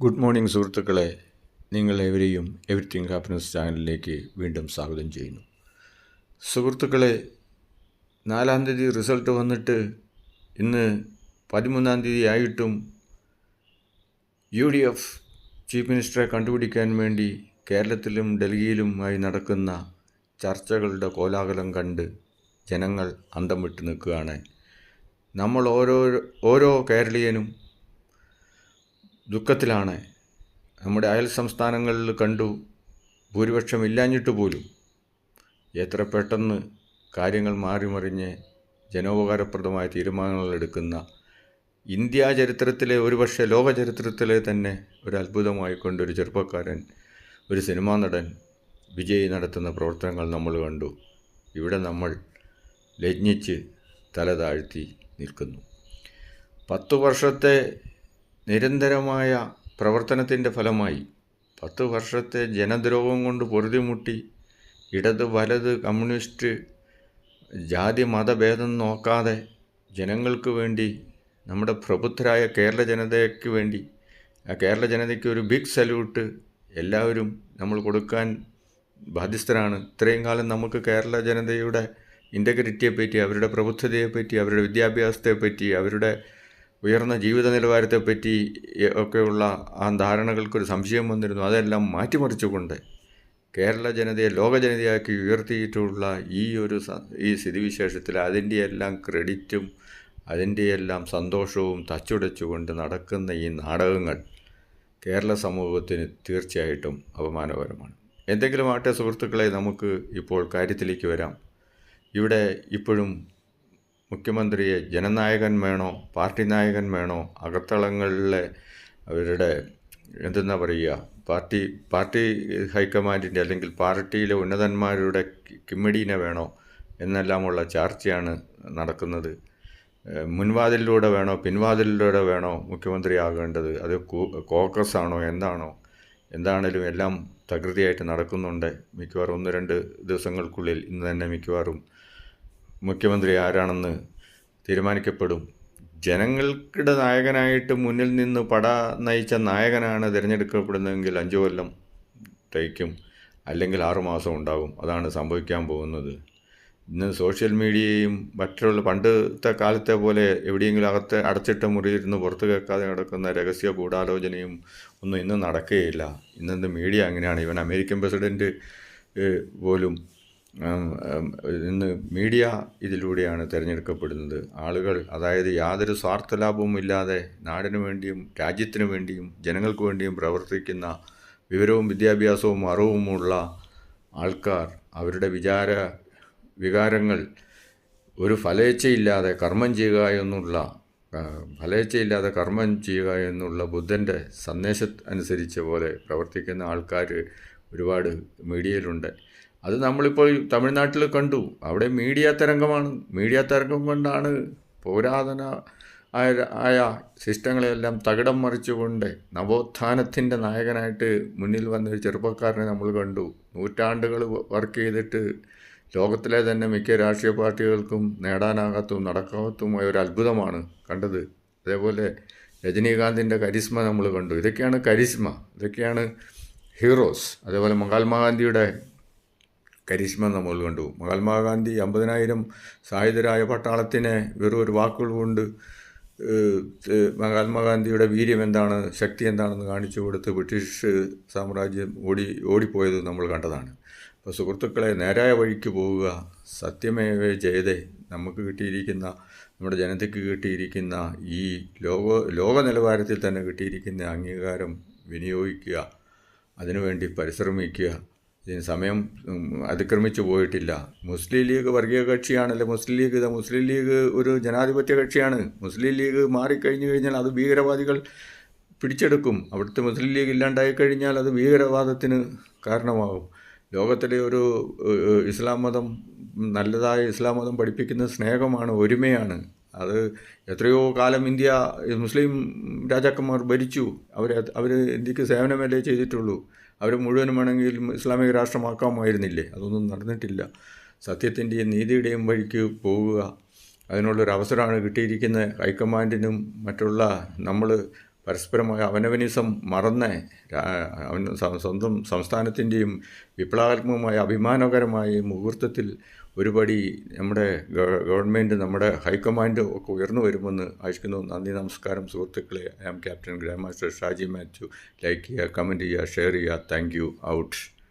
Good morning സുഹൃത്തുക്കളെ, നിങ്ങളെവരെയും everything happiness ചാനലിലേക്ക് വീണ്ടും സ്വാഗതം ചെയ്യുന്നു. സുഹൃത്തുക്കളെ, 4-ാം തീയതി റിസൾട്ട് വന്നിട്ട് ഇന്ന് 13-ാം തീയതി ആയിട്ടും UDF ചീഫ് മിനിസ്റ്ററെ കണ്ടുപിടിക്കാൻ വേണ്ടി കേരളത്തിലും ഡൽഹിയിലുമായി നടക്കുന്ന ചർച്ചകളുടെ കോലാഹലം കണ്ട് ജനങ്ങൾ അന്തം വിട്ട് നിൽക്കുകയാണ്. നമ്മൾ ഓരോ കേരളീയനും ദുഃഖത്തിലാണ്. നമ്മുടെ അയൽ സംസ്ഥാനങ്ങളിൽ കണ്ടു, ഭൂരിപക്ഷം ഇല്ലാഞ്ഞിട്ട് പോലും എത്ര പെട്ടെന്ന് കാര്യങ്ങൾ മാറിമറിഞ്ഞ് ജനോപകാരപ്രദമായ തീരുമാനങ്ങൾ എടുക്കുന്ന ഇന്ത്യ ചരിത്രത്തിലെ, ഒരുപക്ഷെ ലോക ചരിത്രത്തിലെ തന്നെ ഒരു അത്ഭുതമായിക്കൊണ്ടൊരു ചെറുപ്പക്കാരൻ, ഒരു സിനിമാ നടൻ വിജയ് നടത്തുന്ന പ്രവർത്തനങ്ങൾ നമ്മൾ കണ്ടു. ഇവിടെ നമ്മൾ ലജ്ഞിച്ച് തല താഴ്ത്തി നിൽക്കുന്നു. 10 വർഷത്തെ നിരന്തരമായ പ്രവർത്തനത്തിൻ്റെ ഫലമായി, 10 വർഷത്തെ ജനദ്രോഹം കൊണ്ട് പൊറുതിമുട്ടി ഇടത് വലത് കമ്മ്യൂണിസ്റ്റ് ജാതി മതഭേദം നോക്കാതെ ജനങ്ങൾക്ക് വേണ്ടി, നമ്മുടെ പ്രബുദ്ധരായ കേരള ജനതയ്ക്ക് വേണ്ടി, ആ കേരള ജനതയ്ക്ക് ഒരു ബിഗ് സല്യൂട്ട് എല്ലാവരും നമ്മൾ കൊടുക്കാൻ ബാധ്യസ്ഥരാണ്. ഇത്രയും കാലം നമുക്ക് കേരള ജനതയുടെ ഇൻറ്റഗ്രിറ്റിയെപ്പറ്റി, അവരുടെ പ്രബുദ്ധതയെപ്പറ്റി, അവരുടെ വിദ്യാഭ്യാസത്തെപ്പറ്റി, അവരുടെ ഉയർന്ന ജീവിത നിലവാരത്തെപ്പറ്റി ഒക്കെയുള്ള ആ ധാരണകൾക്കൊരു സംശയം വന്നിരുന്നു. അതെല്ലാം മാറ്റിമറിച്ചുകൊണ്ട് കേരള ജനതയെ ലോക ജനതയാക്കി ഉയർത്തിയിട്ടുള്ള ഈ സ്ഥിതിവിശേഷത്തിൽ അതിൻ്റെയെല്ലാം ക്രെഡിറ്റും അതിൻ്റെയെല്ലാം സന്തോഷവും തച്ചുടച്ചുകൊണ്ട് നടക്കുന്ന ഈ നാടകങ്ങൾ കേരള സമൂഹത്തിന് തീർച്ചയായിട്ടും അപമാനകരമാണ്. എന്തെങ്കിലും ആട്ടെ സുഹൃത്തുക്കളെ, നമുക്ക് ഇപ്പോൾ കാര്യത്തിലേക്ക് വരാം. ഇവിടെ ഇപ്പോഴും മുഖ്യമന്ത്രിയെ ജനനായകൻ വേണോ, പാർട്ടി നായകൻ വേണോ, അകത്തളങ്ങളിലെ അവരുടെ എന്തെന്നാ പറയുക, പാർട്ടി ഹൈക്കമാൻഡിൻ്റെ അല്ലെങ്കിൽ പാർട്ടിയിലെ ഉന്നതന്മാരുടെ കിമ്മടീനെ വേണോ എന്നെല്ലാമുള്ള ചർച്ചയാണ് നടക്കുന്നത്. മുൻവാതിലിലൂടെ വേണോ പിൻവാതിലിലൂടെ വേണോ മുഖ്യമന്ത്രിയാകേണ്ടത്, അത് കോക്കസ് ആണോ എന്താണേലും എല്ലാം തകൃതിയായിട്ട് നടക്കുന്നുണ്ട്. മിക്കവാറും 1-2 ദിവസങ്ങൾക്കുള്ളിൽ ഇന്ന് തന്നെ മിക്കവാറും മുഖ്യമന്ത്രി ആരാണെന്ന് തീരുമാനിക്കപ്പെടും. ജനങ്ങൾക്കിടെ നായകനായിട്ട് മുന്നിൽ നിന്ന് പട നയിച്ച നായകനാണ് തിരഞ്ഞെടുക്കപ്പെടുന്നതെങ്കിൽ 5 കൊല്ലം തയ്ക്കും, അല്ലെങ്കിൽ 6 മാസം ഉണ്ടാകും. അതാണ് സംഭവിക്കാൻ പോകുന്നത്. ഇന്ന് സോഷ്യൽ മീഡിയയും മറ്റുള്ള പണ്ടത്തെ കാലത്തെ പോലെ എവിടെയെങ്കിലും അടച്ചിട്ട മുറിയിരുന്ന് പുറത്ത് കേൾക്കാതെ നടക്കുന്ന രഹസ്യ ഗൂഢാലോചനയും ഒന്നും ഇന്ന് നടക്കുകയില്ല. ഇന്നത്തെ മീഡിയ അങ്ങനെയാണ്. ഇവൻ അമേരിക്കൻ പ്രസിഡൻറ്റ് പോലും ഇന്ന് മീഡിയ ഇതിലൂടെയാണ് തിരഞ്ഞെടുക്കപ്പെടുന്നത്. ആളുകൾ, അതായത് യാതൊരു സ്വാർത്ഥലാഭവും ഇല്ലാതെ നാടിനു വേണ്ടിയും രാജ്യത്തിനു വേണ്ടിയും ജനങ്ങൾക്ക് വേണ്ടിയും പ്രവർത്തിക്കുന്ന വിവരവും വിദ്യാഭ്യാസവും അറിവുമുള്ള ആൾക്കാർ അവരുടെ വികാരങ്ങൾ ഒരു ഫലേച്ഛയില്ലാതെ കർമ്മം ചെയ്യുക എന്നുള്ള ബുദ്ധൻ്റെ സന്ദേശം അനുസരിച്ച പോലെ പ്രവർത്തിക്കുന്ന ആൾക്കാർ ഒരുപാട് മീഡിയയിലുണ്ട്. അത് നമ്മളിപ്പോൾ തമിഴ്നാട്ടിൽ കണ്ടു. അവിടെ മീഡിയ തരംഗം കൊണ്ടാണ് പുരാതന ആയ സിസ്റ്റങ്ങളെല്ലാം തകിടം മറിച്ചുകൊണ്ട് നവോത്ഥാനത്തിൻ്റെ നായകനായിട്ട് മുന്നിൽ വന്നൊരു ചെറുപ്പക്കാരനെ നമ്മൾ കണ്ടു. നൂറ്റാണ്ടുകൾ വർക്ക് ചെയ്തിട്ട് ലോകത്തിലെ തന്നെ മിക്ക രാഷ്ട്രീയ പാർട്ടികൾക്കും നടക്കാത്തതുമായ ഒരു അത്ഭുതമാണ് കണ്ടത്. അതേപോലെ രജനീകാന്തിൻ്റെ കരിസ്മ നമ്മൾ കണ്ടു. ഇതൊക്കെയാണ് കരിസ്മ, ഇതൊക്കെയാണ് ഹീറോസ്. അതേപോലെ മഹാത്മാഗാന്ധിയുടെ കരിസ്മ നമ്മൾ കണ്ടു. മഹാത്മാഗാന്ധി 50,000 സായുധരായ പട്ടാളത്തിനെ വെറും ഒരു വാക്കുകൾ കൊണ്ട് മഹാത്മാഗാന്ധിയുടെ വീര്യം എന്താണ്, ശക്തി എന്താണെന്ന് കാണിച്ചു കൊടുത്ത് ബ്രിട്ടീഷ് സാമ്രാജ്യം ഓടിപ്പോയത് നമ്മൾ കണ്ടതാണ്. അപ്പോൾ സുഹൃത്തുക്കളെ, നേരായ വഴിക്ക് പോവുക, സത്യമേവ ജയതേ. നമ്മുടെ ജനതയ്ക്ക് കിട്ടിയിരിക്കുന്ന ഈ ലോക നിലവാരത്തിൽ തന്നെ കിട്ടിയിരിക്കുന്ന അംഗീകാരം വിനിയോഗിക്കുക, അതിനുവേണ്ടി പരിശ്രമിക്കുക. ഇതിന് സമയം അതിക്രമിച്ചു പോയിട്ടില്ല. മുസ്ലിം ലീഗ് വർഗീയ കക്ഷിയാണല്ലോ. മുസ്ലിം ലീഗ് ഒരു ജനാധിപത്യ കക്ഷിയാണ്. മുസ്ലിം ലീഗ് മാറിക്കഴിഞ്ഞു കഴിഞ്ഞാൽ അത് ഭീകരവാദികൾ പിടിച്ചെടുക്കും. അവിടുത്തെ മുസ്ലിം ലീഗ് ഇല്ലാണ്ടായി കഴിഞ്ഞാൽ അത് ഭീകരവാദത്തിന് കാരണമാകും. ലോകത്തിലെ ഒരു ഇസ്ലാം മതം, നല്ലതായ ഇസ്ലാം മതം പഠിപ്പിക്കുന്ന സ്നേഹമാണ്, ഒരുമയാണ്. അത് എത്രയോ കാലം മുസ്ലിം രാജാക്കന്മാർ ഭരിച്ചു. അവർ ഇന്ത്യക്ക് സേവനമല്ലേ ചെയ്തിട്ടുള്ളൂ. അവർ മുഴുവനും വേണമെങ്കിൽ ഇസ്ലാമിക രാഷ്ട്രമാക്കാമായിരുന്നില്ലേ? അതൊന്നും നടന്നിട്ടില്ല. സത്യത്തിൻ്റെയും നീതിയുടെയും വഴിക്ക് പോവുക, അതിനുള്ളൊരു അവസരമാണ് കിട്ടിയിരിക്കുന്നത്. ഹൈക്കമാൻഡിനും മറ്റുള്ള നമ്മൾ പരസ്പരമായ അവനവനിസം മറന്ന് സ്വന്തം സംസ്ഥാനത്തിൻ്റെയും വിപ്ലവാത്മകമായ അഭിമാനകരമായ മുഹൂർത്തത്തിൽ ഒരുപടി നമ്മുടെ ഗവൺമെൻറ്, നമ്മുടെ ഹൈക്കമാൻഡ് ഒക്കെ ഉയർന്നു വരുമെന്ന് ആശിക്കുന്നു. നന്ദി, നമസ്കാരം സുഹൃത്തുക്കളെ. I am captain grand master Shaji Mathew. Like ചെയ്യുക, കമൻറ്റ് ചെയ്യുക, ഷെയർ ചെയ്യുക. Thank you. ഔട്ട്.